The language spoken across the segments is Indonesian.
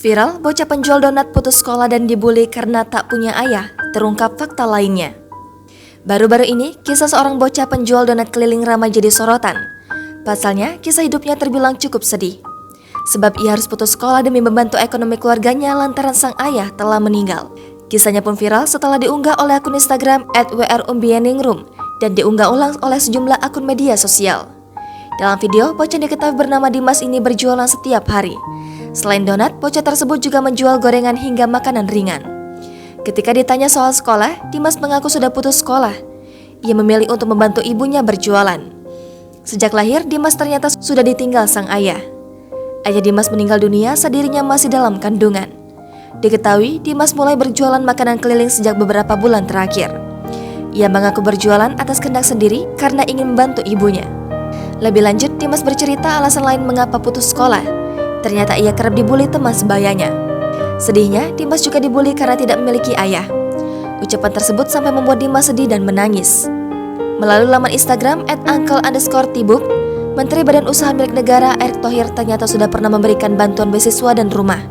Viral, bocah penjual donat putus sekolah dan dibully karena tak punya ayah, terungkap fakta lainnya. Baru-baru ini, kisah seorang bocah penjual donat keliling ramai jadi sorotan. Pasalnya, kisah hidupnya terbilang cukup sedih. Sebab ia harus putus sekolah demi membantu ekonomi keluarganya lantaran sang ayah telah meninggal. Kisahnya pun viral setelah diunggah oleh akun Instagram @wrumbieningrum dan diunggah ulang oleh sejumlah akun media sosial. Dalam video, bocah diketahui bernama Dimas ini berjualan setiap hari. Selain donat, bocah tersebut juga menjual gorengan hingga makanan ringan. Ketika ditanya soal sekolah, Dimas mengaku sudah putus sekolah. Ia memilih untuk membantu ibunya berjualan. Sejak lahir, Dimas ternyata sudah ditinggal sang ayah. Ayah Dimas meninggal dunia saat dirinya masih dalam kandungan. Diketahui, Dimas mulai berjualan makanan keliling sejak beberapa bulan terakhir. Ia mengaku berjualan atas kehendak sendiri karena ingin membantu ibunya. Lebih lanjut, Dimas bercerita alasan lain mengapa putus sekolah. Ternyata ia kerap dibully teman sebayanya. Sedihnya, Dimas juga dibully karena tidak memiliki ayah. Ucapan tersebut sampai membuat Dimas sedih dan menangis. Melalui laman Instagram @uncle_tibuk, Menteri Badan Usaha Milik Negara Erick Thohir ternyata sudah pernah memberikan bantuan beasiswa dan rumah.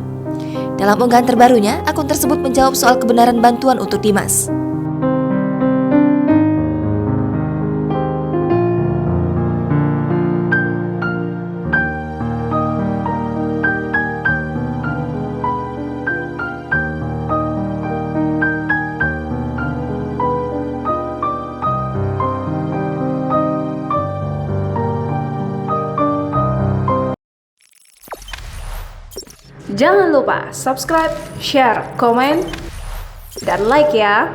Dalam unggahan terbarunya, akun tersebut menjawab soal kebenaran bantuan untuk Dimas. Jangan lupa subscribe, share, komen, dan like ya.